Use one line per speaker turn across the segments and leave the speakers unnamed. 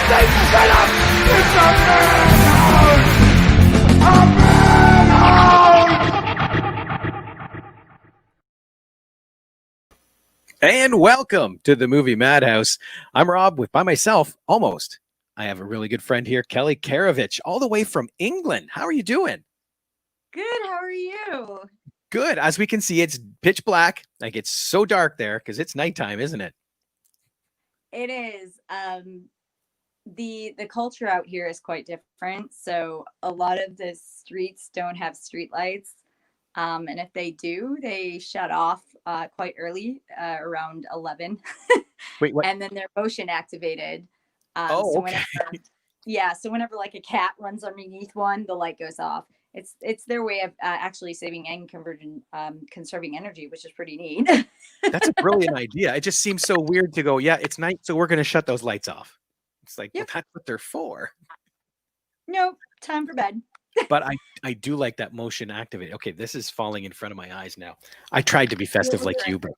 Shut up! It's a madhouse! A madhouse!
And welcome to the movie Madhouse. I'm Rob by myself, almost. I have a really good friend here, Kelly Carevich, all the way from England. How are you doing?
Good. How are you?
Good. As we can see, it's pitch black. Like it's so dark there because it's nighttime, isn't it?
It is. The culture out here is quite different. So a lot of the streets don't have street lights. And if they do, they shut off quite early, around 11.
Wait, what?
And then they're motion activated.
Oh, okay.
So whenever like a cat runs underneath one, the light goes off. It's their way of actually saving and conserving energy, which is pretty neat.
That's a brilliant idea. It just seems so weird to go, yeah, it's night, so we're going to shut those lights off. It's like,
Yep.
well, that's what they're for.
Nope, time for bed.
But I do like that motion activated. Okay, this is falling in front of my eyes now. I tried to be festive like you, but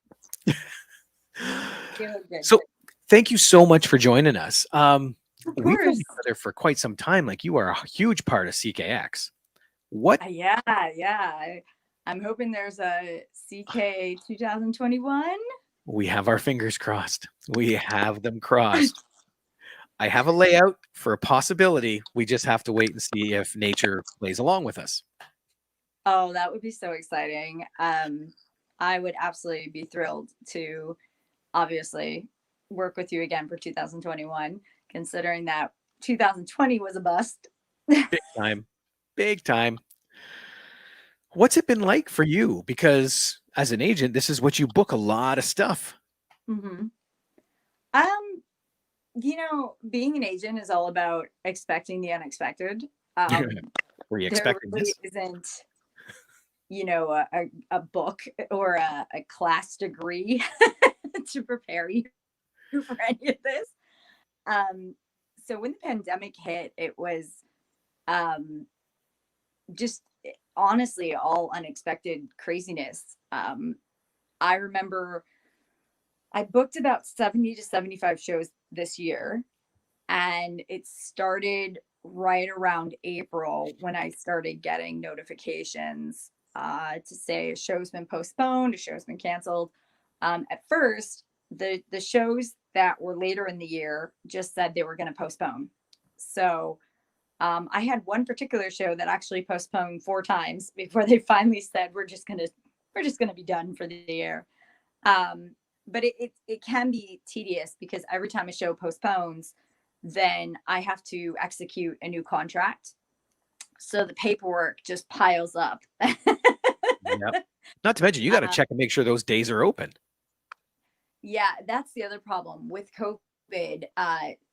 so thank you so much for joining us. We've been together for quite some time. Like you are a huge part of CKX. What?
Yeah. I'm hoping there's a CK 2021.
We have our fingers crossed. We have them crossed. I have a layout for a possibility. We just have to wait and see if nature plays along with us.
Oh, that would be so exciting. I would absolutely be thrilled to obviously work with you again for 2021, considering that 2020 was a bust.
Big time. What's it been like for you? Because as an agent, this is what you book, a lot of stuff.
Mm-hmm. Being an agent is all about expecting the unexpected.
Were you expecting
there really
this?
Isn't, a book or a class degree to prepare you for any of this. So when the pandemic hit, it was just honestly all unexpected craziness. I remember I booked about 70 to 75 shows this year, and it started right around April when I started getting notifications to say a show's been postponed, a show's been canceled. At first, the shows that were later in the year just said they were going to postpone. So I had one particular show that actually postponed 4 times before they finally said we're just gonna be done for the year. But it can be tedious because every time a show postpones, then I have to execute a new contract. So the paperwork just piles up.
Yep. Not to mention, you got to check and make sure those days are open.
Yeah, that's the other problem with COVID.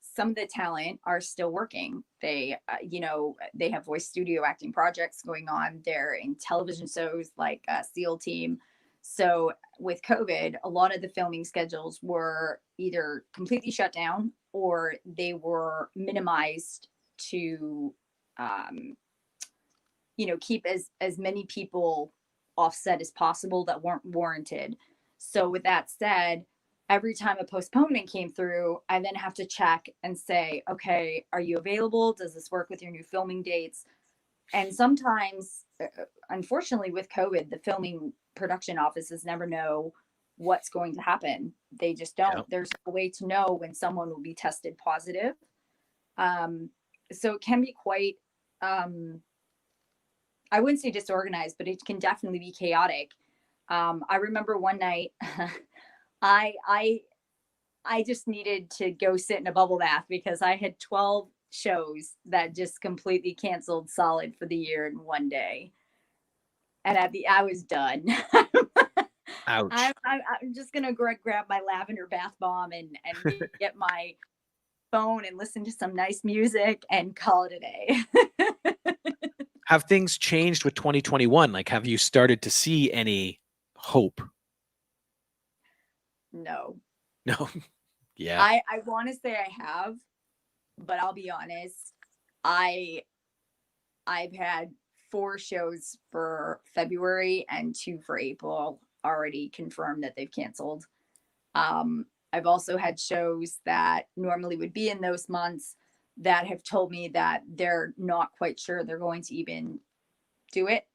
Some of the talent are still working. They have voice studio acting projects going on. They're in television shows like SEAL Team. So with COVID, a lot of the filming schedules were either completely shut down or they were minimized to, keep as many people offset as possible that weren't warranted. So with that said, every time a postponement came through, I then have to check and say, okay, are you available? Does this work with your new filming dates? And sometimes, unfortunately, with COVID, the filming production offices never know what's going to happen. They just don't. Yep. There's a way to know when someone will be tested positive. So it can be quite, I wouldn't say disorganized, but it can definitely be chaotic. I remember one night, I just needed to go sit in a bubble bath because I had 12 shows that just completely canceled solid for the year in one day. And I was done.
Ouch.
I'm just going to grab my lavender bath bomb and get my phone and listen to some nice music and call it a day.
Have things changed with 2021? Like, have you started to see any hope?
No.
Yeah.
I want to say I have, but I'll be honest. I've had 4 shows for February and 2 for April already confirmed that they've canceled. I've also had shows that normally would be in those months that have told me that they're not quite sure they're going to even do it.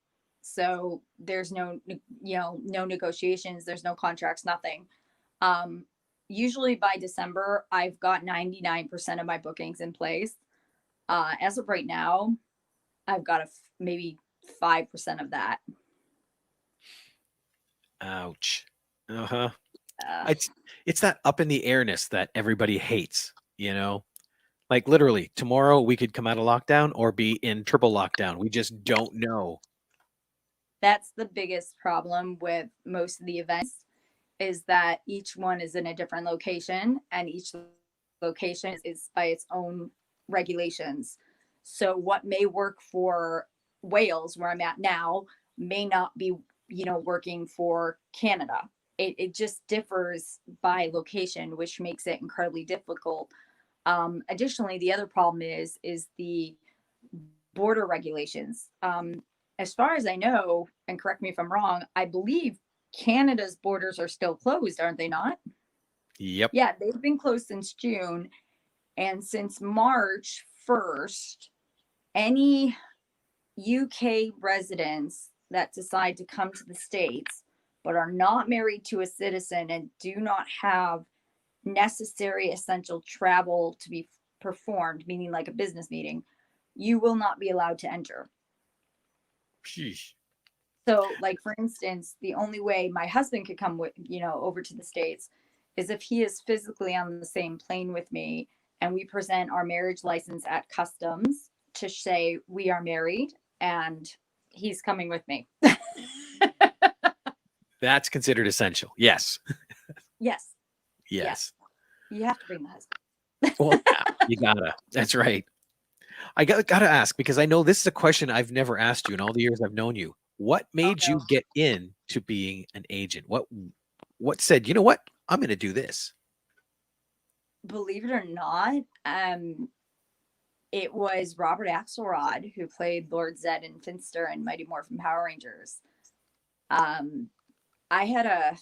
So there's no, no negotiations, there's no contracts, nothing. Um, Usually by December, I've got 99% of my bookings in place. As of right now, I've got maybe 5% of that.
Ouch. Uh-huh.
Uh,
It's that up in the airness that everybody hates, Like literally, tomorrow we could come out of lockdown or be in triple lockdown. We just don't know.
that's the biggest problem with most of the events, is that each one is in a different location, and each location is by its own regulations. So what may work for Wales, where I'm at now, may not be, working for Canada. It just differs by location, which makes it incredibly difficult. Additionally, the other problem is the border regulations. As far as I know, and correct me if I'm wrong, I believe Canada's borders are still closed, aren't they not?
Yep.
Yeah, they've been closed since June. And since March 1st, any UK residents that decide to come to the States but are not married to a citizen and do not have necessary essential travel to be performed, meaning like a business meeting, you will not be allowed to enter.
Sheesh.
So, like for instance, the only way my husband could come with, over to the States is if he is physically on the same plane with me and we present our marriage license at customs to say we are married and he's coming with me.
That's considered essential. Yes.
Yes.
Yes.
You have to bring the husband.
Well, yeah, you gotta. That's right. I gotta ask, because I know this is a question I've never asked you in all the years I've known you. What
Oh
made
no.
you get into being an agent? What said, you know what? I'm gonna do this.
Believe it or not, it was Robert Axelrod who played Lord Zed and Finster in Mighty Morphin Power Rangers. Um, I had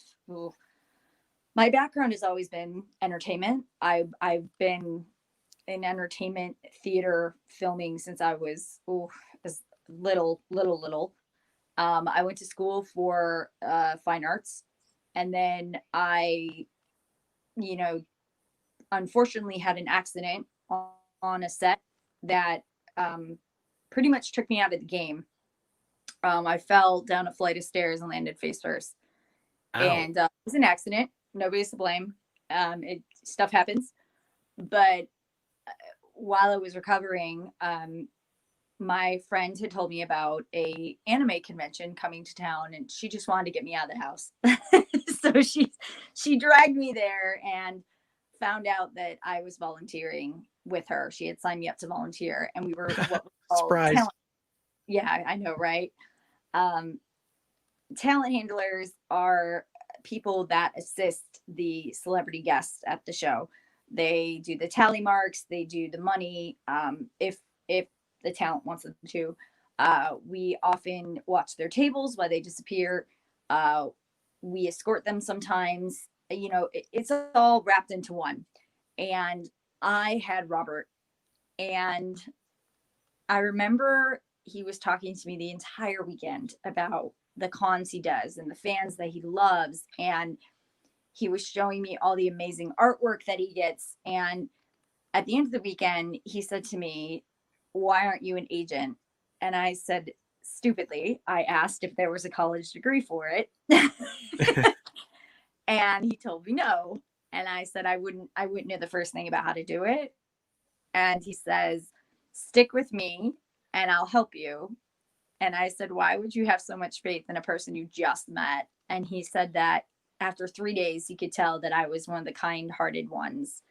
my background has always been entertainment. I've been in entertainment theater filming since I was as little. I went to school for fine arts, and then I, you know, unfortunately had an accident on a set that pretty much took me out of the game. I fell down a flight of stairs and landed face first,
Ow.
and it was an accident. Nobody's to blame. Stuff happens, but while I was recovering, my friend had told me about a anime convention coming to town, and she just wanted to get me out of the house. So she dragged me there and found out that I was volunteering with her. She had signed me up to volunteer, and we were what we called
Surprise.
talent. Yeah, I know, right? Um, Talent handlers are people that assist the celebrity guests at the show. They do the tally marks, they do the money. If the talent wants them to, we often watch their tables while they disappear. We escort them sometimes. It's all wrapped into one. And I had Robert, and I remember he was talking to me the entire weekend about the cons he does and the fans that he loves. And he was showing me all the amazing artwork that he gets. And at the end of the weekend, he said to me, "Why aren't you an agent?" And I said, stupidly, I asked if there was a college degree for it. And he told me no. And I said I wouldn't know the first thing about how to do it. And he says, "Stick with me and I'll help you." And I said, "Why would you have so much faith in a person you just met?" And he said that after 3 days, he could tell that I was one of the kind hearted ones,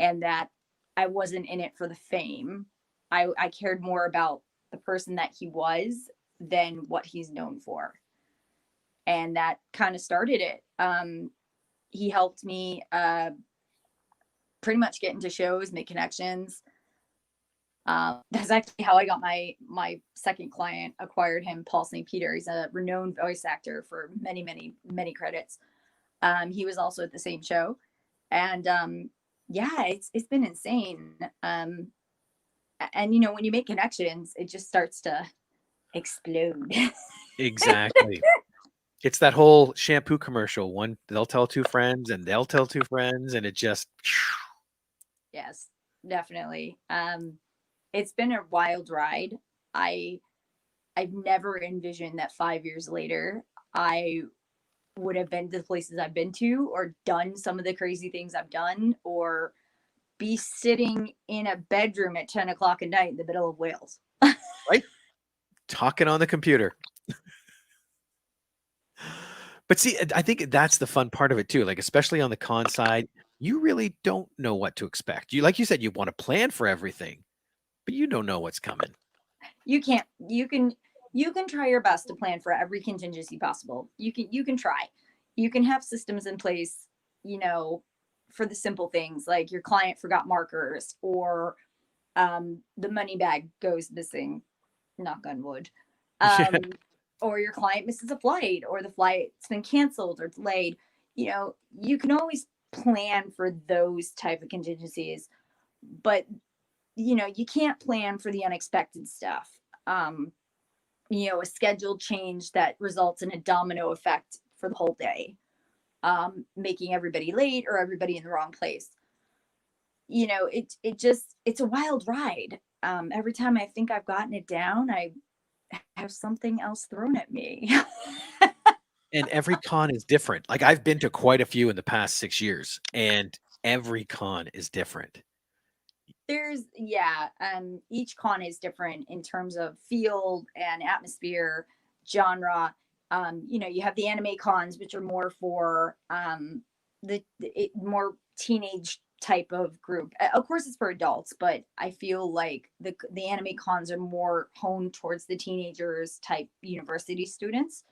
and that I wasn't in it for the fame. I cared more about the person that he was than what he's known for. And that kind of started it. He helped me pretty much get into shows, make connections. That's actually how I got my second client. Acquired him, Paul St. Peter. He's a renowned voice actor for many credits. He was also at the same show, And yeah, it's been insane. And you know, when you make connections, it just starts to explode.
Exactly. It's that whole shampoo commercial. One, they'll tell two friends, and they'll tell two friends, and it just
Yes, definitely. It's been a wild ride. I I've never envisioned that 5 years later I would have been to the places I've been to, or done some of the crazy things I've done, or be sitting in a bedroom at 10 o'clock at night in the middle of Wales.
right talking on the computer. But see, I think that's the fun part of it too. Like, especially on the con side, you really don't know what to expect. You, like you said, you want to plan for everything, but you don't know what's coming.
You can't, you can try your best to plan for every contingency possible. You can try. You can have systems in place, you know, for the simple things like your client forgot markers, or the money bag goes missing, knock on wood.
Yeah.
Um, or your client misses a flight, or the flight's been canceled or delayed. You know, you can always plan for those type of contingencies, but you know, you can't plan for the unexpected stuff. Um, you know, a scheduled change that results in a domino effect for the whole day, making everybody late or everybody in the wrong place. You know, it just, it's a wild ride. Every time I think I've gotten it down, I have something else thrown at me.
And every con is different. Like, I've been to quite a few in the past 6 years, and every con is different.
There's, yeah, each con is different in terms of field and atmosphere, genre. You know, you have the anime cons, which are more for more teenage type of group. Of course, it's for adults, but I feel like the anime cons are more honed towards the teenagers type university students.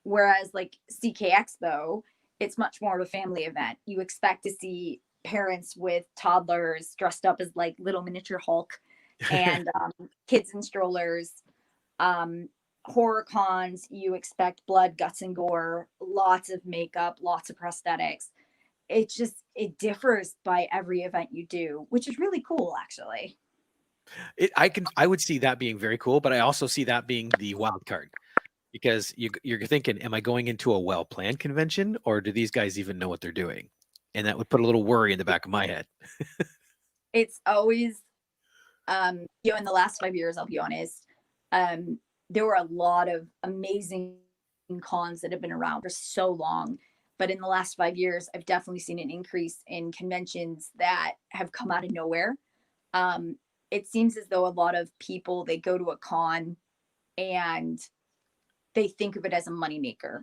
Whereas like CK Expo, it's much more of a family event. You expect to see parents with toddlers dressed up as like little miniature Hulk, and kids in strollers. Um, Horror cons, you expect blood, guts, and gore, lots of makeup, lots of prosthetics. It just, it differs by every event you do, which is really cool, actually.
I would see that being very cool, but I also see that being the wild card, because you're thinking, am I going into a well-planned convention, or do these guys even know what they're doing? And that would put a little worry in the back of my head.
It's always, you know, in the last 5 years, I'll be honest, um, there were a lot of amazing cons that have been around for so long. But in the last 5 years, I've definitely seen an increase in conventions that have come out of nowhere. Um, it seems as though a lot of people, they go to a con and they think of it as a moneymaker.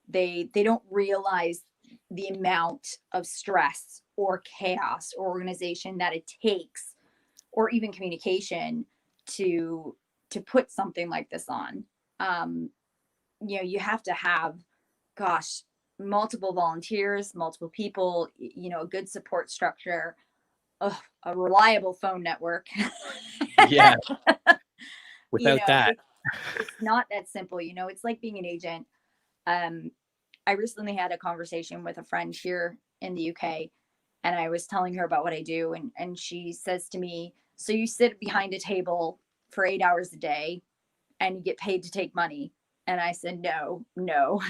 They don't realize the amount of stress or chaos or organization that it takes, or even communication, to put something like this on. um you know, you have to have, gosh, multiple volunteers, multiple people, you know, a good support structure, ugh, a reliable phone network.
Yeah.
You
Without
know,
that.
it's not that simple. You know, it's like being an agent. um I recently had a conversation with a friend here in the UK, and I was telling her about what I do, and she says to me, "So you sit behind a table for 8 hours a day and you get paid to take money?" And I said, "No, no."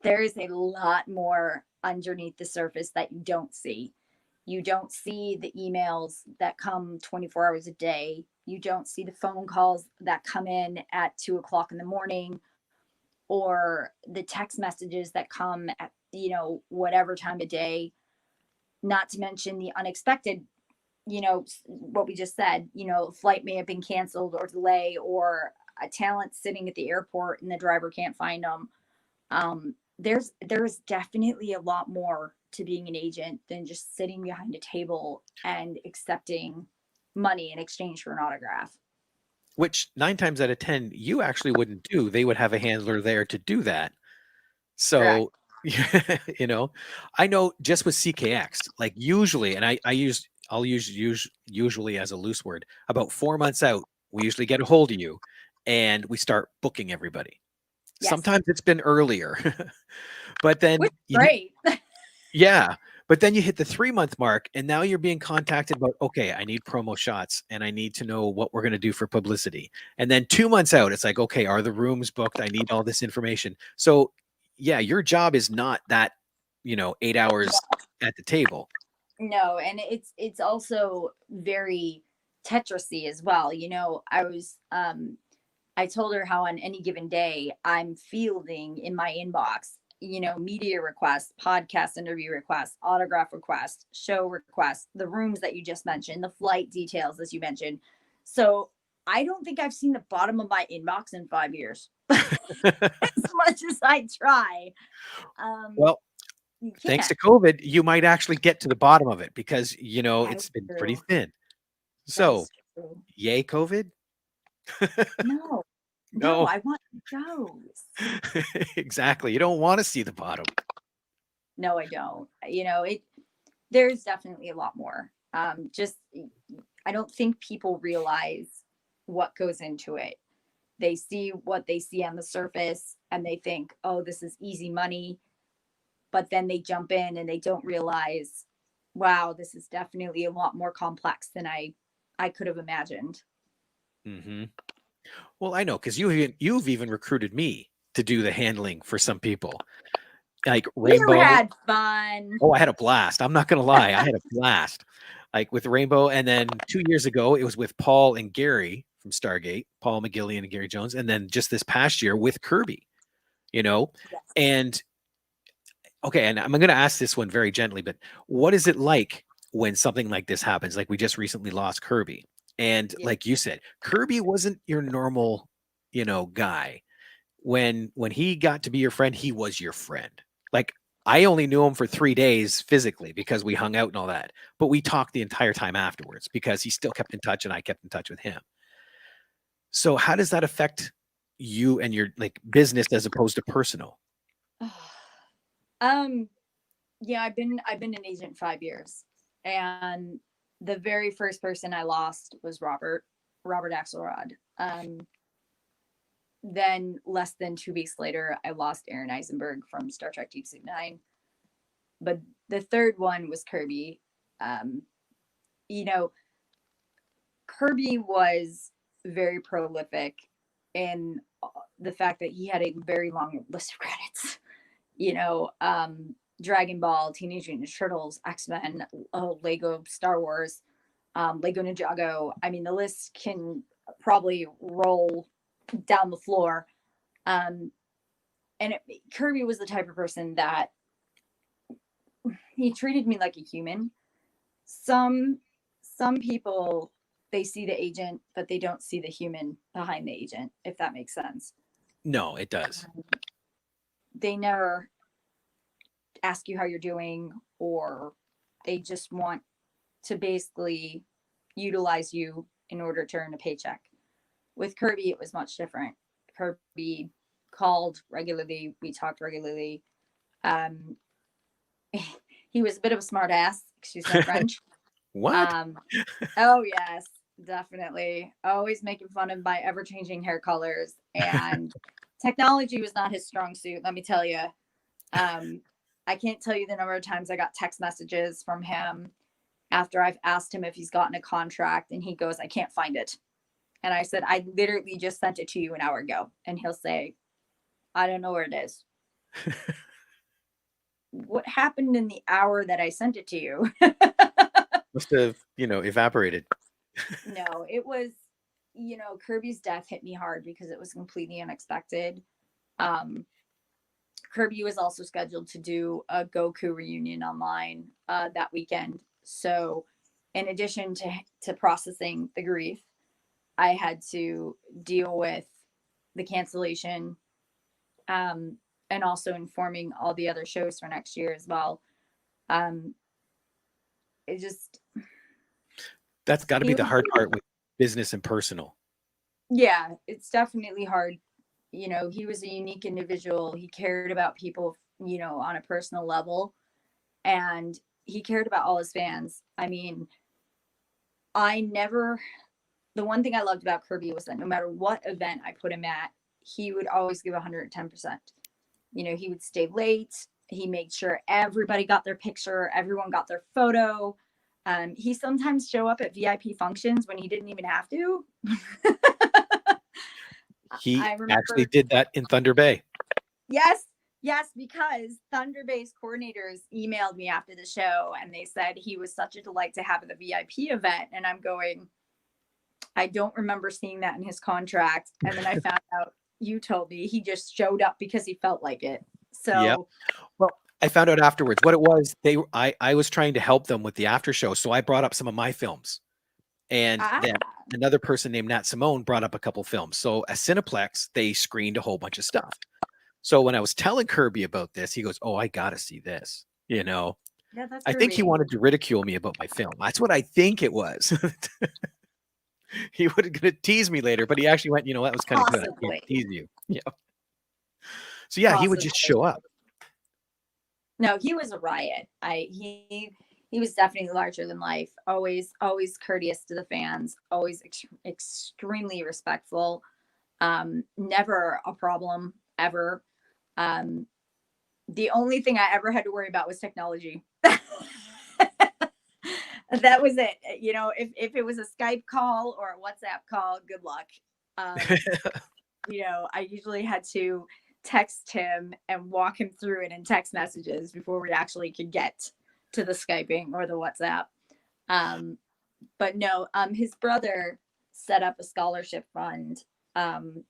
There is a lot more underneath the surface that you don't see. You don't see the emails that come 24 hours a day. You don't see the phone calls that come in at 2 o'clock in the morning, or the text messages that come at, you know, whatever time of day. Not to mention the unexpected, you know, what we just said, you know, flight may have been canceled or delay, or a talent sitting at the airport and the driver can't find them. There's definitely a lot more to being an agent than just sitting behind a table and accepting money in exchange for an autograph.
Which 9 times out of 10, you actually wouldn't do. They would have a handler there to do that.
Correct.
So, you know, I know just with CKX, like usually, and I'll use usually as a loose word, about 4 months out, we usually get a hold of you and we start booking everybody.
Yes.
Sometimes it's been earlier, but then,
Which is great.
yeah, But then you hit the 3-month mark, and now you're being contacted about, okay, I need promo shots and I need to know what we're going to do for publicity. And then 2 months out, it's like, okay, are the rooms booked? I need all this information. So, yeah, your job is not that, 8 hours at the table.
No, and it's also very Tetrisy as well. I told her how on any given day I'm fielding in my inbox, media requests, podcast interview requests, autograph requests, show requests, the rooms that you just mentioned, the flight details, as you mentioned. So I don't think I've seen the bottom of my inbox in 5 years, as much as I try.
Well,
You
thanks to
can't.
COVID, you might actually get to the bottom of it because,
That
it's
is
been pretty
true.
thin.
That
So,
is true.
yay, COVID?
No, no,
No,
I want shows.
exactly. You don't want to see the bottom.
No, I don't. There's definitely a lot more. Just I don't think people realize what goes into it. They see what they see on the surface and they think, oh, this is easy money. But then they jump in and they don't realize, wow, this is definitely a lot more complex than I could have imagined.
Hmm. Well, I know because you've even recruited me to do the handling for some people, like
You
Rainbow.
had fun.
Oh, I had a blast. I'm not gonna lie, I had a blast. Like with Rainbow, and then 2 years ago, it was with Paul and Gary from Stargate, Paul McGillian and Gary Jones, and then just this past year with Kirby. You know,
Yes.
and okay, and I'm gonna ask this one very gently, but what is it like when something like this happens? Like we just recently lost Kirby, and
Yeah.
like you said, Kirby wasn't your normal, guy. When he got to be your friend, he was your friend. Like I only knew him for 3 days physically because we hung out and all that, but we talked the entire time afterwards because he still kept in touch and I kept in touch with him. So how does that affect you and your like business as opposed to personal?
um yeah, I've been an agent 5 years, and the very first person I lost was Robert Axelrod. Then less than 2 weeks later, I lost Aaron Eisenberg from Star Trek Deep Sea Nine. But the third one was Kirby. Um, you know, Kirby was very prolific in the fact that he had a very long list of credits. You know, Dragon Ball, Teenage Mutant Ninja Turtles, X-Men, Lego Star Wars, Lego Ninjago. I mean, the list can probably roll down the floor. Um, and Kirby was the type of person that he treated me like a human. Some people, they see the agent, but they don't see the human behind the agent, if that makes sense.
No, it does.
They never ask you how you're doing, or they just want to basically utilize you in order to earn a paycheck. With Kirby, it was much different. Kirby called regularly, we talked regularly. Um, he was a bit of a smart ass, excuse my French.
What?
Oh yes, definitely. Always making fun of my ever changing hair colors, and technology was not his strong suit. Let me tell you. I can't tell you the number of times I got text messages from him after I've asked him if he's gotten a contract, and he goes, "I can't find it." And I said, "I literally just sent it to you an hour ago," and he'll say, "I don't know where it is." What happened in the hour that I sent it to you?
Must have, evaporated.
No, it was, Kirby's death hit me hard because it was completely unexpected. Um, Kirby was also scheduled to do a Goku reunion online that weekend. So, in addition to processing the grief, I had to deal with the cancellation, um, and also informing all the other shows for next year as well. Um, it just,
That's got to be
he
the
was,
hard part with business and personal.
yeah, it's definitely hard. He was a unique individual. He cared about people, on a personal level, and he cared about all his fans. I mean, I never, the one thing I loved about Kirby was that no matter what event I put him at, he would always give 110%. He would stay late. He made sure everybody got their picture, everyone got their photo. He sometimes show up at VIP functions when he didn't even have to.
He
I remember
actually did that in Thunder Bay.
Yes, because Thunder Bay's coordinators emailed me after the show and they said he was such a delight to have at the VIP event. And I'm going, I don't remember seeing that in his contract. And then I found out, you told me he just showed up because he felt like it. So
Yep. Well, I found out afterwards what it was. I was trying to help them with the after show, so I brought up some of my films, and then another person named Nat Simone brought up a couple films. So at Cineplex, they screened a whole bunch of stuff. So when I was telling Kirby about this, he goes, "Oh, I gotta see this." You know,
yeah, that's
I think he wanted to ridicule me about my film. That's what I think it was. He was gonna tease me later, but he actually went, "You know, that was kind of good. I can't tease you." Yeah. So yeah, he would just show up.
No, he was a riot. He was definitely larger than life. Always courteous to the fans. Always extremely respectful. Never a problem ever. The only thing I ever had to worry about was technology. That was it. You know, if it was a Skype call or a WhatsApp call, good luck. You know, I usually had to text him and walk him through it in text messages before we actually could get to the Skyping or the WhatsApp. But no, his brother set up a scholarship fund. The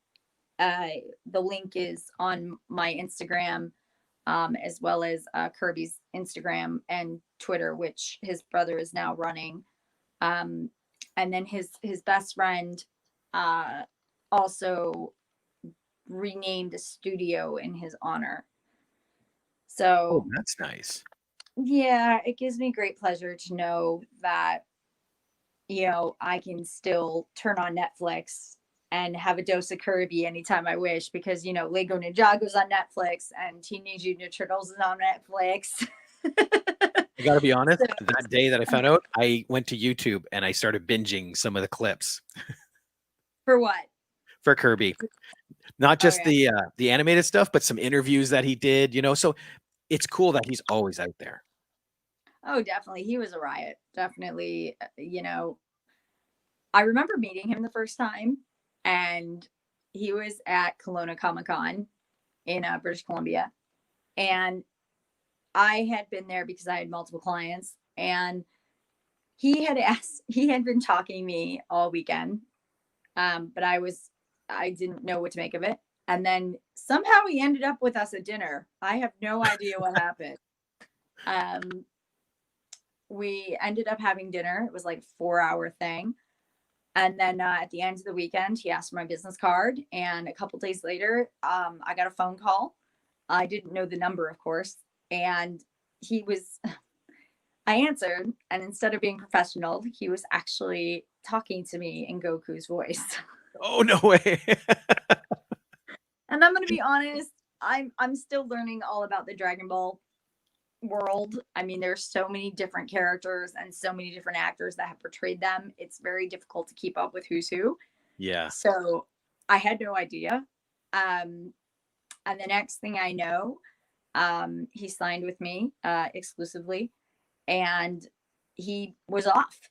link is on my Instagram, as well as Kirby's Instagram and Twitter, which his brother is now running. And then his best friend also renamed a studio in his honor. So
that's nice.
Yeah, it gives me great pleasure to know that, you know, I can still turn on Netflix and have a dose of Kirby anytime I wish, because, you know, Lego Ninjago's on Netflix and Teenage Mutant Ninja Turtles is on Netflix.
I gotta be honest, that day that I found out, I went to YouTube and I started binging some of the clips.
For what?
For Kirby. Not just the animated stuff, but some interviews that he did, you know. So it's cool that he's always out there.
Oh, definitely. He was a riot. Definitely, you know. I remember meeting him the first time, and he was at Kelowna Comic-Con in British Columbia. And I had been there because I had multiple clients, and he had been talking to me all weekend. But I didn't know what to make of it. And then somehow he ended up with us at dinner. I have no idea what happened. We ended up having dinner. It was like a 4-hour thing. And then at the end of the weekend, he asked for my business card. And a couple days later, I got a phone call. I didn't know the number, of course. And I answered. And instead of being professional, he was actually talking to me in Goku's voice.
Oh, no way.
And I'm going to be honest, I'm still learning all about the Dragon Ball world. I mean, there's so many different characters and so many different actors that have portrayed them. It's very difficult to keep up with who's who.
Yeah.
So I had no idea. And the next thing I know, he signed with me exclusively, and he was off.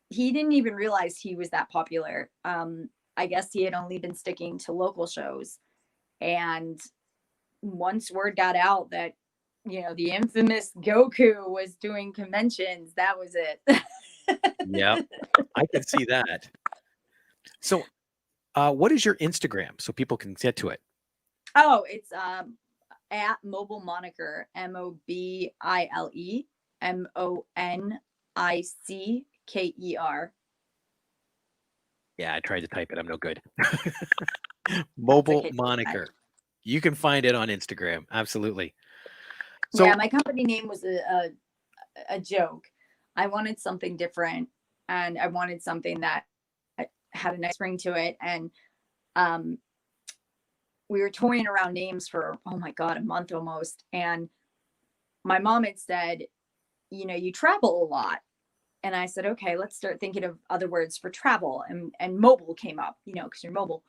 He didn't even realize he was that popular. I guess he had only been sticking to local shows. And once word got out that, you know, the infamous Goku was doing conventions, that was it.
Yeah, I can see that. So what is your Instagram so people can get to it?
Oh, it's at Mobile Moniker, MobileMoniker.
Yeah, I tried to type it. I'm no good. Mobile Moniker. You can find it on Instagram. Absolutely.
So yeah, my company name was a joke. I wanted something different, and I wanted something that had a nice ring to it. And we were toying around names for, oh my God, a month almost. And my mom had said, you know, you travel a lot. And I said, okay, let's start thinking of other words for travel. And mobile came up, you know, because you're mobile.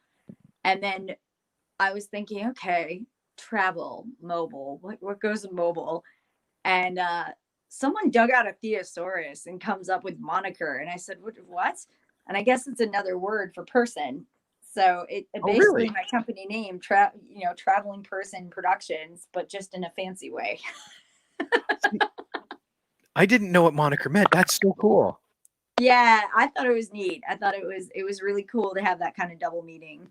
And then I was thinking, okay, travel mobile. What goes in mobile? And someone dug out a thesaurus and comes up with moniker. And I said, what? And I guess it's another word for person. So it
Oh,
basically
really?
my company name, Traveling Person Productions, but just in a fancy way.
I didn't know what moniker meant. That's so cool.
Yeah, I thought it was neat. I thought it was really cool to have that kind of double meaning.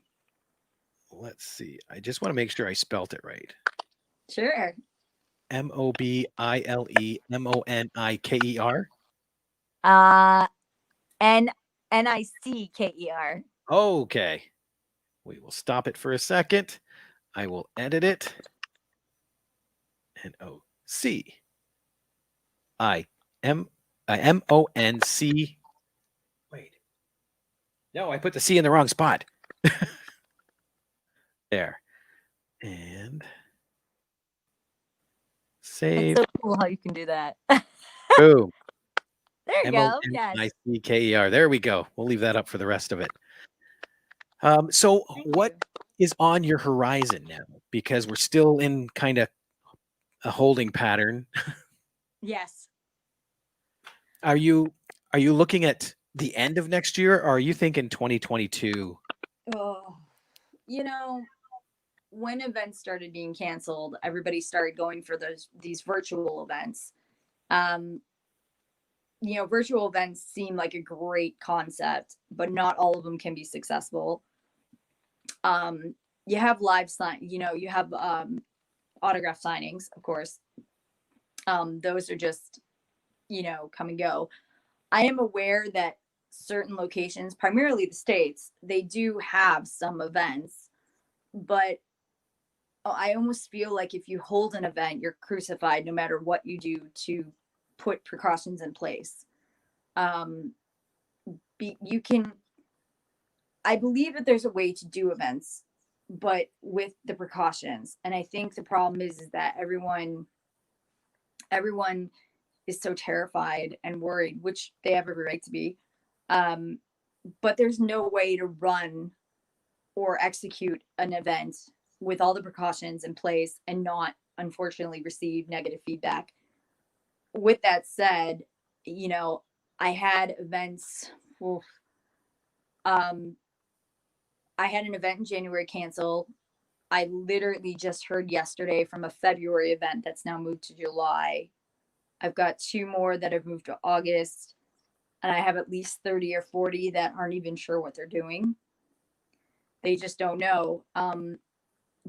Let's see. I just want to make sure I spelt it right.
Sure.
Mobilemoniker.
Nicker.
Okay. We will stop it for a second. I will edit it. Monc. Wait. No, I put the C in the wrong spot. There. And save.
It's so cool how you can do that.
Boom.
There you go. Yes.
Monicker. There we go. We'll leave that up for the rest of it. So what is on your horizon now? Because we're still in kind of a holding pattern.
Yes.
Are you looking at the end of next year, or are you thinking 2022?
Oh, when events started being canceled, everybody started going for these virtual events. Virtual events seem like a great concept, but not all of them can be successful. You have you have autograph signings, of course. Those are just, come and go. I am aware that certain locations, primarily the States, they do have some events, but I almost feel like if you hold an event, you're crucified no matter what you do to put precautions in place. I believe that there's a way to do events, but with the precautions. And I think the problem is that everyone is so terrified and worried, which they have every right to be. But there's no way to run or execute an event with all the precautions in place and not, unfortunately, receive negative feedback. With that said, I had events. I had an event in January cancel. I literally just heard yesterday from a February event that's now moved to July. I've got 2 more that have moved to August, and I have at least 30 or 40 that aren't even sure what they're doing. They just don't know.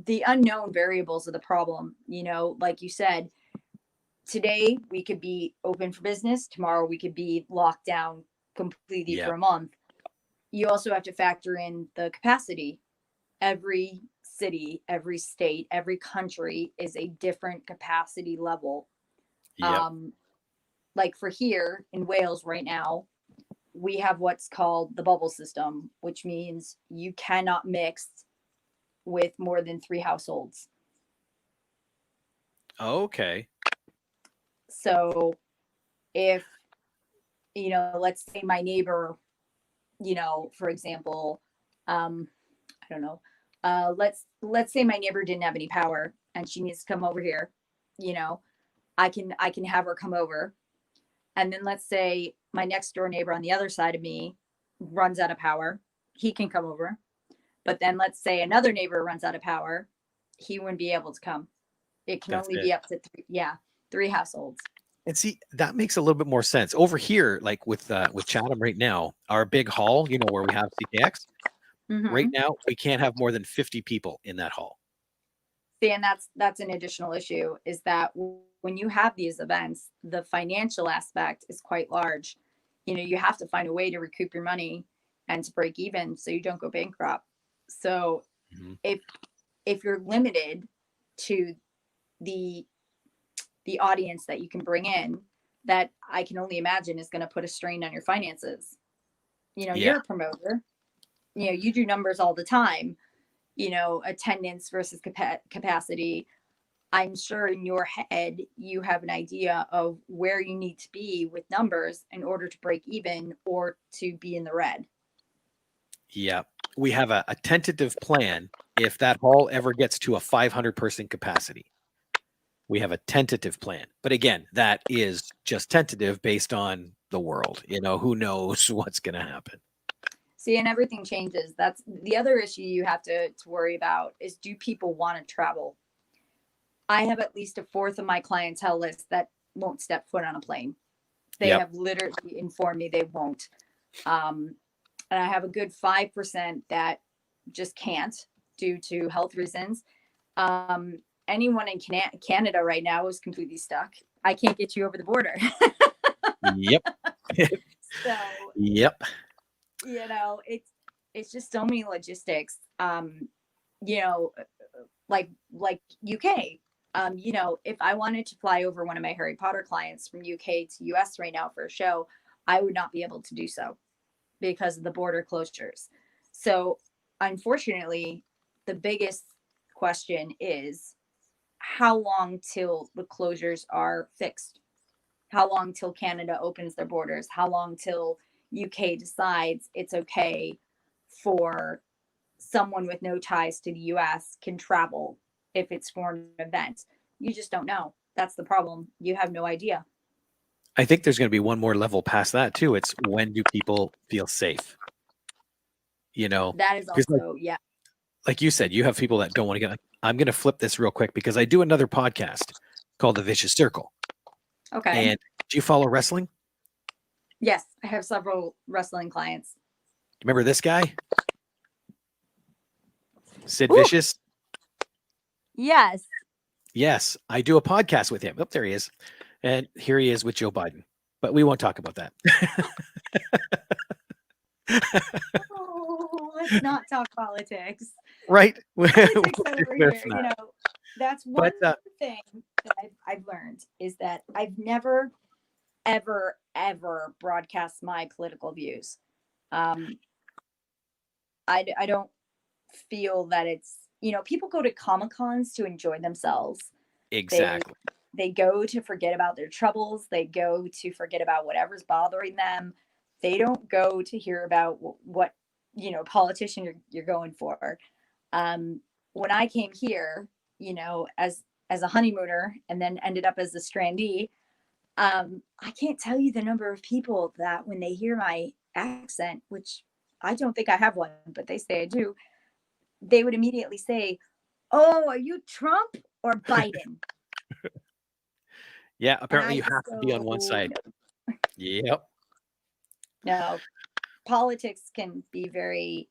The unknown variables are the problem. Like you said, today we could be open for business. Tomorrow we could be locked down completely for a month. You also have to factor in the capacity. Every city, every state, every country is a different capacity level.
Yep.
Like for here in Wales right now, we have what's called the bubble system, which means you cannot mix with more than 3 households.
Okay.
So if, let's say my neighbor, for example, I don't know, let's say my neighbor didn't have any power and she needs to come over here, I can have her come over. And then let's say my next door neighbor on the other side of me runs out of power. He can come over. But then let's say another neighbor runs out of power. He wouldn't be able to come. It can only be up to 3 households.
And see, that makes a little bit more sense. Over here, like with Chatham right now, our big hall, where we have CKX, right now, we can't have more than 50 people in that hall.
See, and that's an additional issue, is that when you have these events, the financial aspect is quite large. You have to find a way to recoup your money and to break even so you don't go bankrupt. So if you're limited to the audience that you can bring in, that I can only imagine is going to put a strain on your finances. You're a promoter, you do numbers all the time, attendance versus capacity. I'm sure in your head, you have an idea of where you need to be with numbers in order to break even or to be in the red.
Yeah. We have a tentative plan if that hall ever gets to a 500-person capacity. We have a tentative plan. But again, that is just tentative based on the world. Who knows what's going to happen.
See, and everything changes. That's the other issue you have to worry about is, do people want to travel? I have at least a fourth of my clientele list that won't step foot on a plane. They have literally informed me they won't. And I have a good 5% that just can't due to health reasons. Anyone in Canada right now is completely stuck. I can't get you over the border.
Yep.
So,
yep.
It's just so many logistics. Like UK. If I wanted to fly over one of my Harry Potter clients from UK to US right now for a show, I would not be able to do so because of the border closures. So unfortunately, the biggest question is, how long till the closures are fixed? How long till Canada opens their borders? How long till UK decides it's okay for someone with no ties to the US can travel if it's for an event? You just don't know. That's the problem. You have no idea.
I think there's going to be one more level past that too. It's, when do people feel safe?
That is also,
like you said, you have people that don't want to get. I'm going to flip this real quick because I do another podcast called The Vicious Circle.
Okay.
And do you follow wrestling?
Yes, I have several wrestling clients.
Remember this guy? Sid Vicious?
Yes.
Yes, I do a podcast with him. Oh, there he is. And here he is with Joe Biden. But we won't talk about that.
Let's not talk politics.
Right?
Politics over here, that's one thing that I've learned is that I've never, ever, ever broadcast my political views. I don't feel that it's, people go to Comic-Cons to enjoy themselves.
Exactly.
They go to forget about their troubles. They go to forget about whatever's bothering them. They don't go to hear about what politician you're going for. When I came here, as a honeymooner and then ended up as a strandee, I can't tell you the number of people that when they hear my accent, which I don't think I have one, but they say I do, they would immediately say, "Oh, are you Trump or Biden?"
Yeah, apparently you have to be on one side. Yep.
No, politics can be very,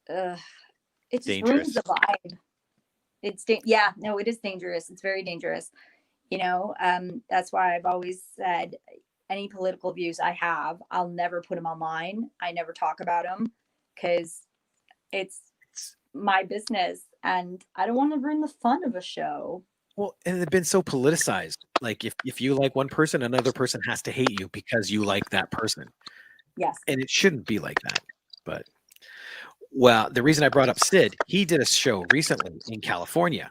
it just
dangerous.
ruins the vibe. It is dangerous. It's very dangerous. That's why I've always said any political views I have, I'll never put them online. I never talk about them because it's my business and I don't want to ruin the fun of a show.
Well, and they've been so politicized. Like if you like one person, another person has to hate you because you like that person.
Yes.
And it shouldn't be like that. But, well, the reason I brought up Sid, he did a show recently in California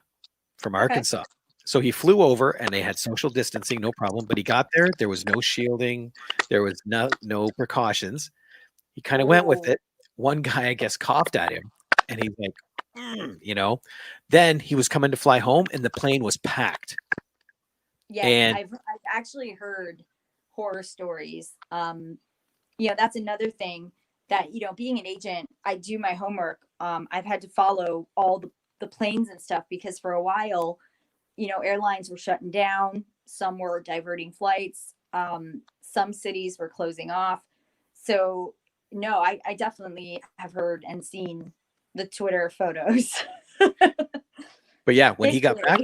from Arkansas. Okay. So he flew over and they had social distancing, no problem. But he got there was no shielding. There was no precautions. He kind of went with it. One guy, I guess, coughed at him. And he's like, Then he was coming to fly home and the plane was packed.
Yeah, and I've actually heard horror stories. That's another thing that, being an agent, I do my homework. I've had to follow all the planes and stuff because for a while, airlines were shutting down. Some were diverting flights. Some cities were closing off. So no, I definitely have heard and seen the Twitter photos.
But yeah, when he got back,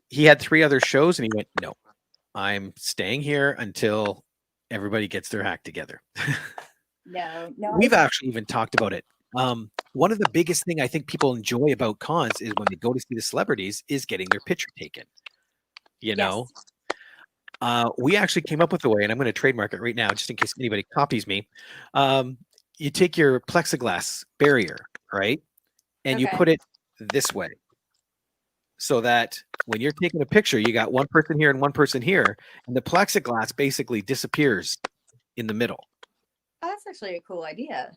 he had 3 other shows and he went, "No, I'm staying here until everybody gets their act together."
No.
We've actually even talked about it. One of the biggest thing I think people enjoy about cons is when they go to see the celebrities is getting their picture taken. Yes. We actually came up with a way, and I'm going to trademark it right now, just in case anybody copies me. You take your plexiglass barrier, right? And you put it this way so that when you're taking a picture, you got one person here and one person here, and the plexiglass basically disappears in the middle.
Oh, that's actually a cool idea.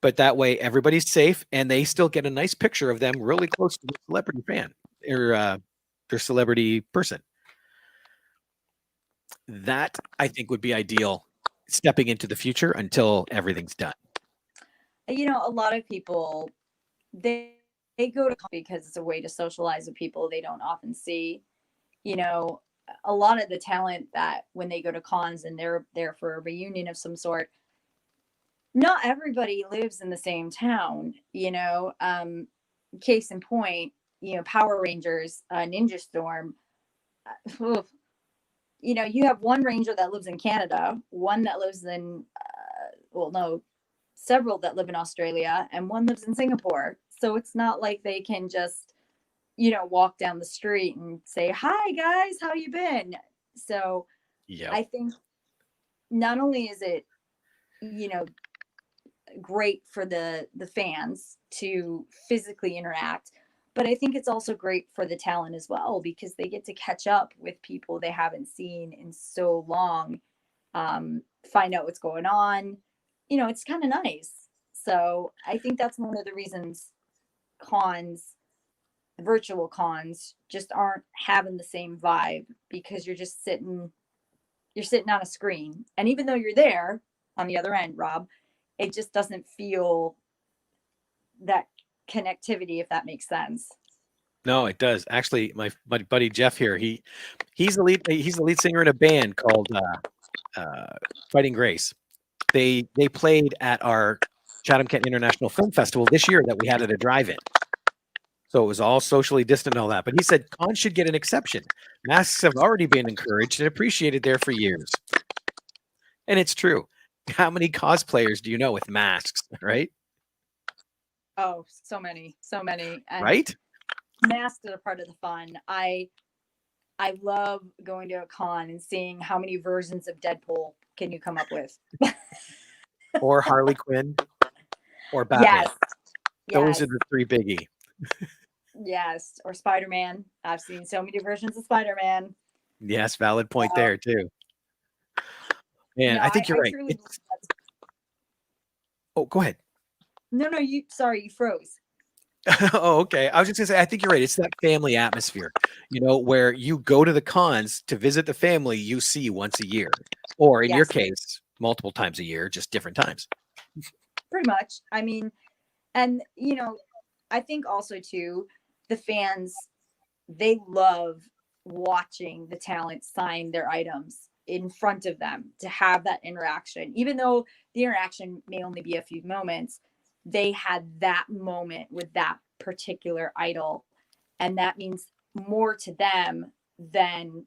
but that way everybody's safe and they still get a nice picture of them really close to the celebrity fan or their celebrity person. That I think would be ideal stepping into the future until everything's done.
A lot of people, they go to because it's a way to socialize with people they don't often see. You know, a lot of the talent that when they go to cons and they're there for a reunion of some sort, not everybody lives in the same town. Case in point, Power Rangers, Ninja Storm. uh, you have one ranger that lives in Canada, one that lives in, well, no, several that live in Australia, and one lives in Singapore. So it's not like they can just, walk down the street and say, "Hi guys, how you been?" So
Yep.
I think not only is it, great for the fans to physically interact, but I think it's also great for the talent as well because they get to catch up with people they haven't seen in so long, find out what's going on. It's kind of nice. So I think that's one of the reasons cons, virtual cons, just aren't having the same vibe because you're sitting on a screen, and even though you're there on the other end, Rob, it just doesn't feel that connectivity, if that makes sense.
No, it does. Actually, my buddy Jeff here, he's the lead singer in a band called Fighting Grace. They played at our Chatham Kent International Film Festival this year that we had at a drive-in. So it was all socially distant and all that. But he said cons should get an exception. Masks have already been encouraged and appreciated there for years. And it's true. How many cosplayers do you know with masks, right?
Oh, so many, so many. And
Right?
masks are part of the fun. I love going to a con and seeing how many versions of Deadpool can you come up with.
Or Harley Quinn or Batman.
Yes.
Those
Yes.
are the three biggie.
Yes. Or Spider-Man. I've seen so many versions of Spider-Man.
Yes, valid point there too. Man,
No,
I think you're right.
truly believe that's.
Oh, go ahead.
No, you froze.
Oh, okay. I was just gonna say, I think you're right. It's that family atmosphere, where you go to the cons to visit the family you see once a year, or in your
Yes.
case, multiple times a year, just different times.
Pretty much. I mean, and I think also too, the fans, they love watching the talent sign their items in front of them to have that interaction. Even though the interaction may only be a few moments, they had that moment with that particular idol. And that means more to them than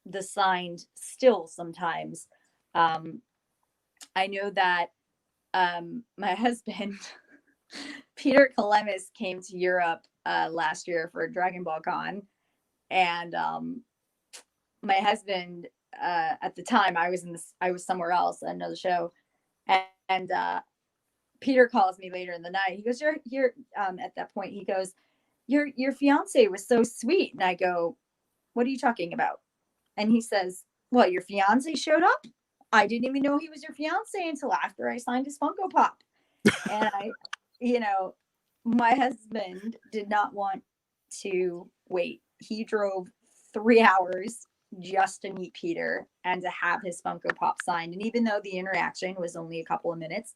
the signed still sometimes. Um, I know that my husband, Peter Kalemis, came to Europe last year for Dragon Ball Con. And my husband, at the time, I was somewhere else at another show, and Peter calls me later in the night. He goes, "You're." At that point, he goes, "Your fiance was so sweet," and I go, "What are you talking about?" And he says, "Well, your fiance showed up. I didn't even know he was your fiance until after I signed his Funko Pop." And you know, my husband did not want to wait. He drove 3 hours just to meet Peter and to have his Funko Pop signed. And even though the interaction was only a couple of minutes,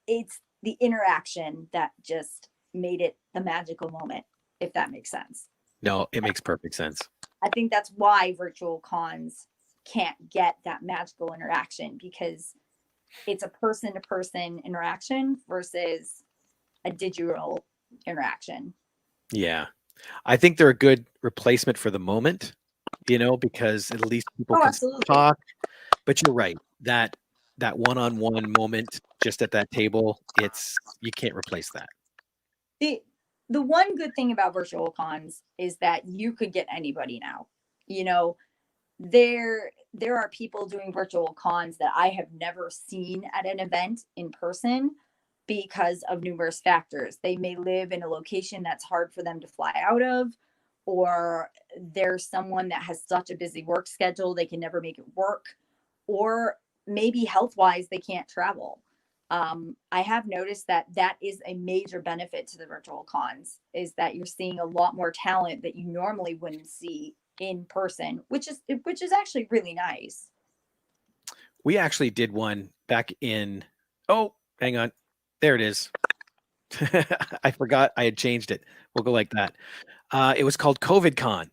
it's the interaction that just made it the magical moment, if that makes sense.
No, it makes perfect sense.
I think that's why virtual cons can't get that magical interaction, because it's a person to person interaction versus a digital interaction.
Yeah. I think they're a good replacement for the moment, because at least people can
Absolutely.
talk. But you're right. That one-on-one moment just at that table, you can't replace that.
The one good thing about virtual cons is that you could get anybody now. There are people doing virtual cons that I have never seen at an event in person because of numerous factors. They may live in a location that's hard for them to fly out of, or there's someone that has such a busy work schedule they can never make it work, or maybe health wise they can't travel. I have noticed that that is a major benefit to the virtual cons, is that you're seeing a lot more talent that you normally wouldn't see in person, which is actually really nice.
We actually did one back in, oh, hang on. There it is. I forgot I had changed it. We'll go like that. It was called COVID Con.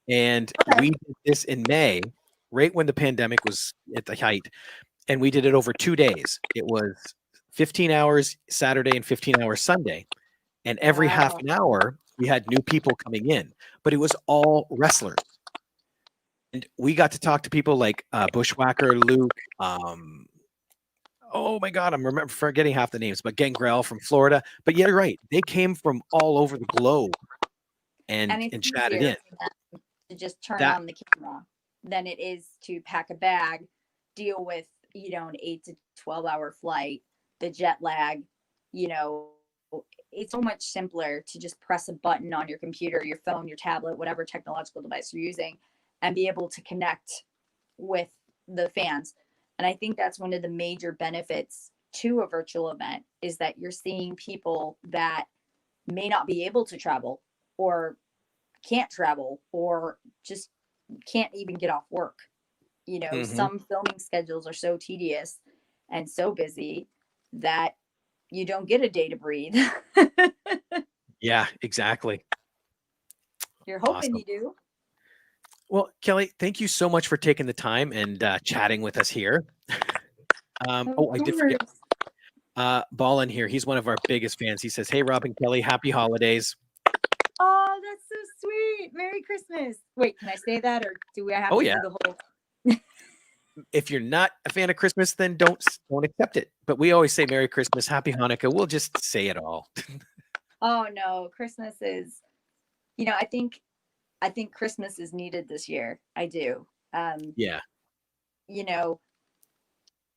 And
Okay.
we did this in May, right when the pandemic was at the height. And we did it over 2 days. It was 15 hours Saturday and 15 hours Sunday. And every half
Wow.
an hour, we had new people coming in, but it was all wrestlers. And we got to talk to people like Bushwhacker Luke. Oh my God, I'm forgetting half the names, but Gangrel from Florida. But yeah, you're right. They came from all over the globe
And
and
it's
chatted
easier
in.
for them to just turn
That
on the camera than it is to pack a bag, deal with, an 8 to 12 hour flight, the jet lag, you know, it's so much simpler to just press a button on your computer, your phone, your tablet, whatever technological device you're using, and be able to connect with the fans. And I think that's one of the major benefits to a virtual event, is that you're seeing people that may not be able to travel, or can't travel, or just can't even get off work.
Mhm.
Some filming schedules are so tedious and so busy that you don't get a day to breathe.
Yeah, exactly.
You're hoping
Awesome.
you do.
Well, Kelly, thank you so much for taking the time and chatting with us here.
Of
I did forget.
course.
Ballin here. He's one of our biggest fans. He says, "Hey, Rob and Kelly, happy holidays."
Oh, that's so sweet. Merry Christmas. Wait, can I say that, or do I have
Oh
to
yeah.
do the whole?
If you're not a fan of Christmas, then don't accept it. But we always say Merry Christmas, Happy Hanukkah. We'll just say it all.
Oh no, Christmas is. I think Christmas is needed this year. I do.
Yeah.
You know,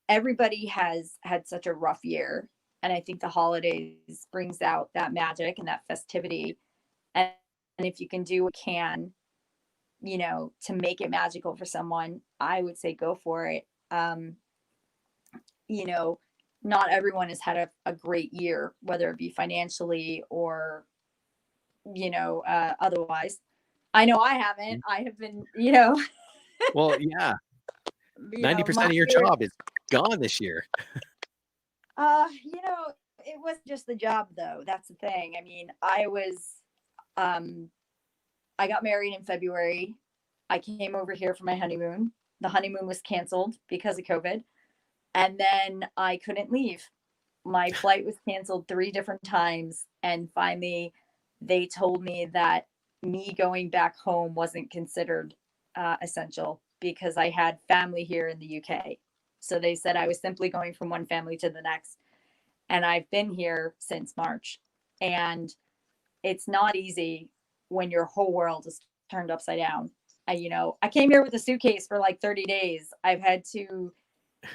everybody has had such a rough year, and I think the holidays brings out that magic and that festivity. And if you can do what you can, to make it magical for someone, I would say go for it. You know, not everyone has had a great year, whether it be financially or, otherwise. I know I haven't. I have been,
Well, yeah. 90%
my
of your
year.
job is gone this year.
It wasn't just the job though. That's the thing. I mean, I got married in February. I came over here for my honeymoon. The honeymoon was canceled because of COVID. And then I couldn't leave. My flight was canceled 3 different times. And finally, they told me that me going back home wasn't considered essential, because I had family here in the UK. So they said I was simply going from one family to the next. And I've been here since March. And it's not easy when your whole world is turned upside down. I came here with a suitcase for like 30 days. I've had to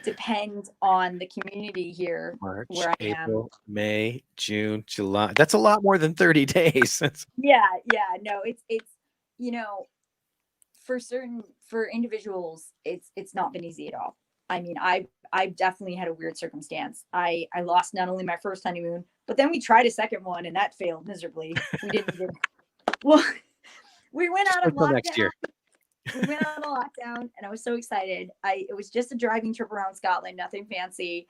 depend on the community here
March,
where I am.
April, May, June, July. That's a lot more than 30 days.
Yeah, yeah, no, it's you know, for individuals, it's not been easy at all. I mean, I've definitely had a weird circumstance. I lost not only my first honeymoon, but then we tried a second one and that failed miserably. We didn't even well, we went
Just
out of
wait till next
lockdown.
year.
We went out of lockdown and I was so excited. It was just a driving trip around Scotland, nothing fancy.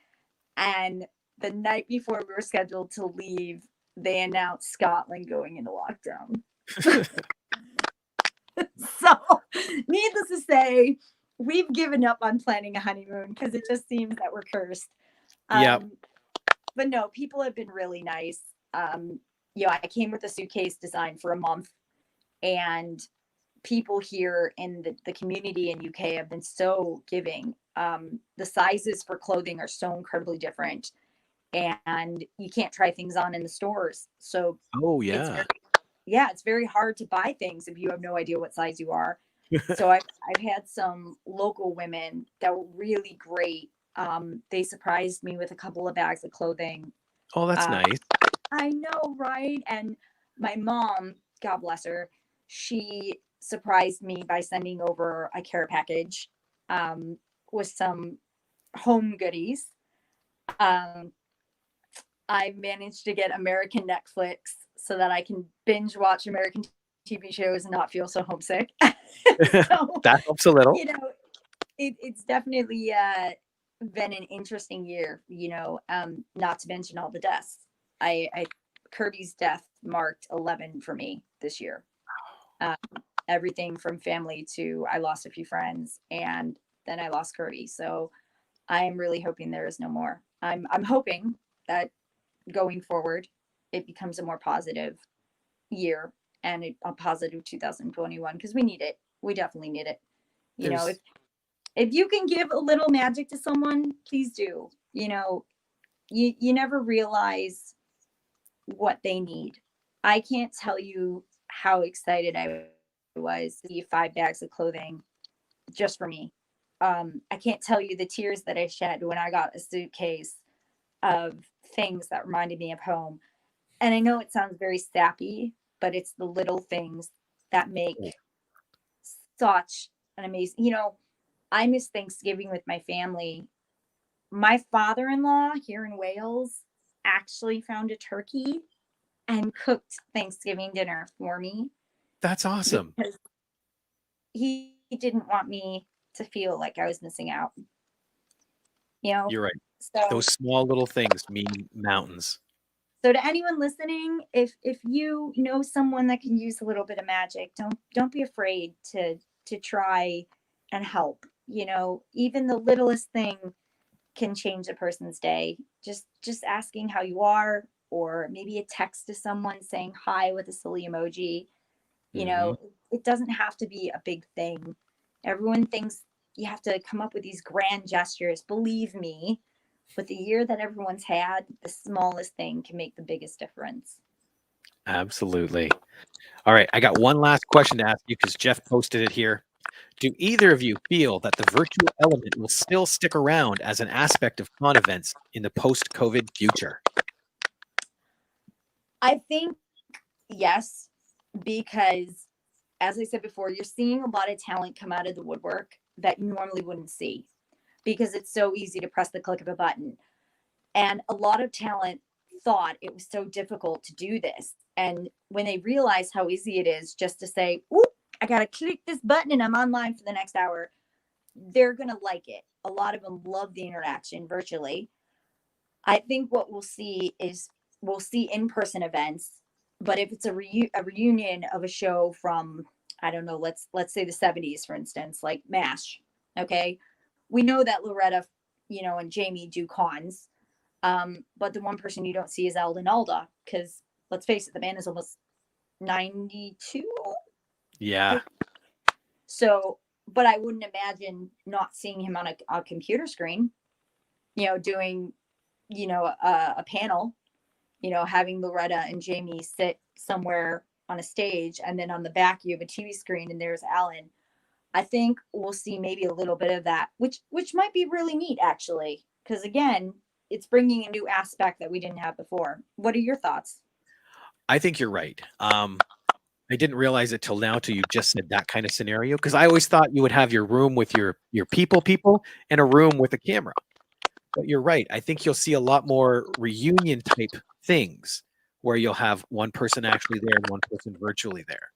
And the night before we were scheduled to leave, they announced Scotland going into lockdown. So, needless to say, we've given up on planning a honeymoon because it just seems that we're cursed.
Yeah.
But no, people have been really nice. I came with a suitcase designed for a month, and people here in the community in UK have been so giving. The sizes for clothing are so incredibly different, and you can't try things on in the stores. So
Oh,
it's
yeah.
it's very hard to buy things if you have no idea what size you are. So I've had some local women that were really great. They surprised me with a couple of bags of clothing.
Oh, that's
Um,
nice.
I know, right? And my mom, God bless her, she surprised me by sending over a care package with some home goodies. Um, I managed to get American Netflix so that I can binge watch American TV shows and not feel so homesick. So,
That helps a little.
you know, it's definitely been an interesting year, not to mention all the deaths. I Kirby's death marked 11 for me this year. Um, Everything from family to I lost a few friends and then I lost Kirby. So I am really hoping there is no more. I'm hoping that going forward it becomes a more positive year and a positive 2021 because we need it. We definitely need it.
There's
If you can give a little magic to someone, please do. You never realize what they need. I can't tell you how excited I was to see 5 bags of clothing just for me. I can't tell you the tears that I shed when I got a suitcase of things that reminded me of home. And I know it sounds very sappy, but it's the little things that make such an amazing, I miss Thanksgiving with my family. My father-in-law here in Wales actually found a turkey and cooked Thanksgiving dinner for me
that's awesome.
because he didn't want me to feel like I was missing out.
You're right.
So
Those small little things mean mountains.
so to anyone listening, if you know someone that can use a little bit of magic, don't be afraid to try and help. Even the littlest thing can change a person's day. Just asking how you are, or maybe a text to someone saying hi with a silly emoji.
Mhm.
It doesn't have to be a big thing. Everyone thinks you have to come up with these grand gestures. Believe me, with the year that everyone's had, the smallest thing can make the biggest difference.
Absolutely. All right, I got one last question to ask you because Jeff posted it here. Do either of you feel that the virtual element will still stick around as an aspect of con events in the post-COVID future?
I think yes, because as I said before, you're seeing a lot of talent come out of the woodwork that you normally wouldn't see because it's so easy to press the click of a button. And a lot of talent thought it was so difficult to do this. And when they realize how easy it is just to say, "Oop, I got to click this button and I'm online for the next hour," they're going to like it. A lot of them love the interaction virtually. I think what we'll see is we'll see in-person events, but if it's a reunion of a show from, I don't know, let's say the 70s, for instance, like MASH. Okay, we know that Loretta, and Jamie do cons, but the one person you don't see is Eldon Alda because let's face it, the man is almost 92.
Yeah.
So, but I wouldn't imagine not seeing him on a computer screen, doing, a panel, having Loretta and Jamie sit somewhere on a stage, and then on the back you have a TV screen and there's Alan. I think we'll see maybe a little bit of that, which might be really neat actually, because again, it's bringing a new aspect that we didn't have before. What are your thoughts?
I think you're right. I didn't realize it till now till you just said that kind of scenario because I always thought you would have your room with your people and a room with a camera. But you're right. I think you'll see a lot more reunion type things where you'll have one person actually there and one person virtually there.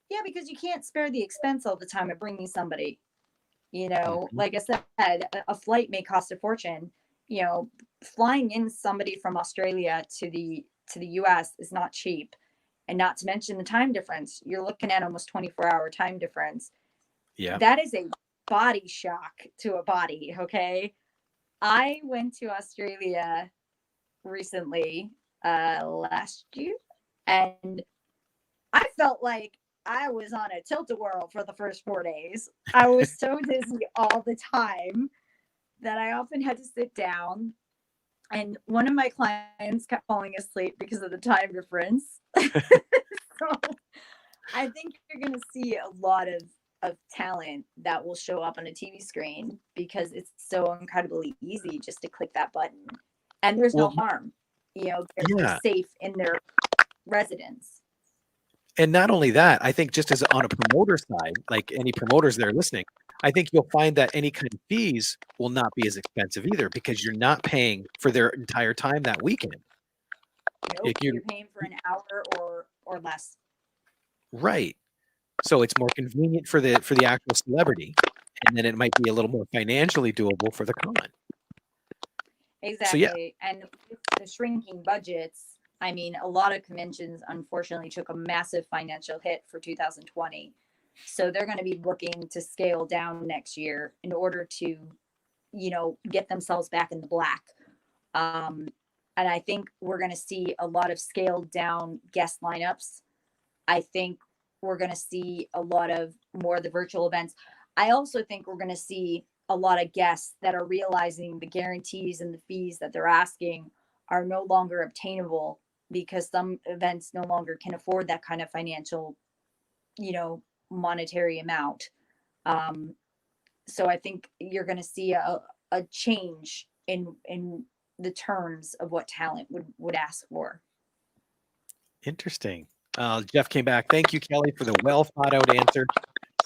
Yeah, because you can't spare the expense all the time of bringing somebody.
Mhm.
Like I said, a flight may cost a fortune. Flying in somebody from Australia to the US is not cheap. And not to mention the time difference. You're looking at almost 24-hour time difference.
Yeah.
That is a body shock to a body, okay? I went to Australia recently, last year, and I felt like I was on a tilt-a-whirl for the first 4 days. I was so dizzy all the time that I often had to sit down. And one of my clients kept falling asleep because of the time difference. So I think you're going to see a lot of talent that will show up on a TV screen because it's so incredibly easy just to click that button. And there's no
Well,
harm. They're
yeah.
safe in their residence.
And not only that, I think just as on a promoter side, like any promoters that are listening, I think you'll find that any kind of fees will not be as expensive either because you're not paying for their entire time that weekend.
Nope, you're paying for an hour or less.
Right. So it's more convenient for the actual celebrity, and then it might be a little more financially doable for the con.
Exactly. So, yeah. And with the shrinking budgets, I mean, a lot of conventions unfortunately took a massive financial hit for 2020. So they're going to be looking to scale down next year in order to, get themselves back in the black. And I think we're going to see a lot of scaled down guest lineups. I think we're going to see a lot of more of the virtual events. I also think we're going to see a lot of guests that are realizing the guarantees and the fees that they're asking are no longer obtainable because some events no longer can afford that kind of financial, monetary amount. So I think you're going to see a change in the terms of what talent would ask for.
Interesting. Jeff came back. Thank you, Kelly, for the well thought out answer.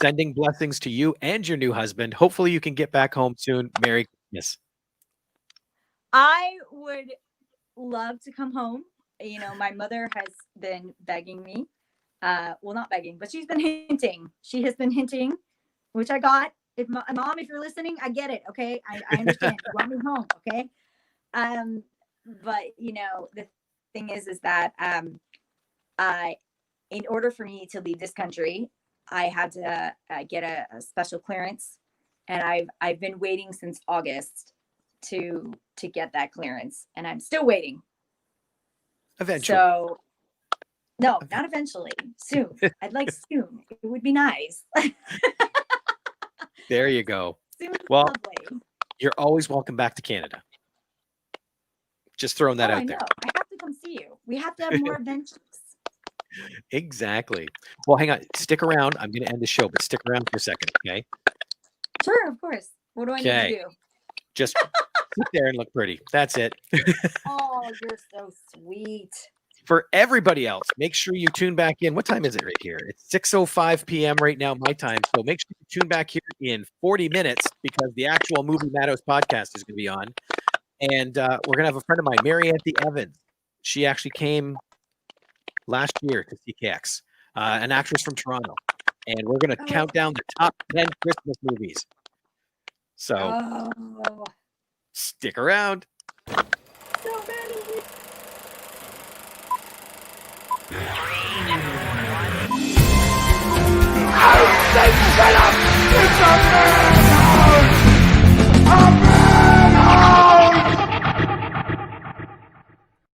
Sending blessings to you and your new husband. Hopefully you can get back home soon. Merry Christmas.
I would love to come home. My mother has been begging me. Well, not begging, but she's been hinting. She has been hinting, which I got. If Mom, if you're listening, I get it. Okay. I understand. You want me home. Okay. But the thing is that, in order for me to leave this country, I had to get a special clearance, and I've been waiting since August to get that clearance, and I'm still waiting.
Eventually.
So, no, not eventually. Soon. I'd like soon. It would be nice.
There you go.
Soon,
well,
lovely.
You're always welcome back to Canada. Just throwing that out there.
I have to come see you. We have to have more adventures.
Exactly. Well, hang on. Stick around. I'm going to end the show, but stick around for a second, okay?
Sure, of course. What do I need to do?
Just sit there and look pretty. That's it.
Oh, you're so sweet.
For everybody else, make sure you tune back in. What time is it right here? It's 6:05 p.m. right now, my time. So make sure you tune back here in 40 minutes because the actual Movie Matters podcast is going to be on. And we're going to have a friend of mine, Mary Anthony Evans. She actually came last year to CKX, an actress from Toronto. And we're going to count down the top 10 Christmas movies. So stick around.
So many.
I say shut up! It's a man!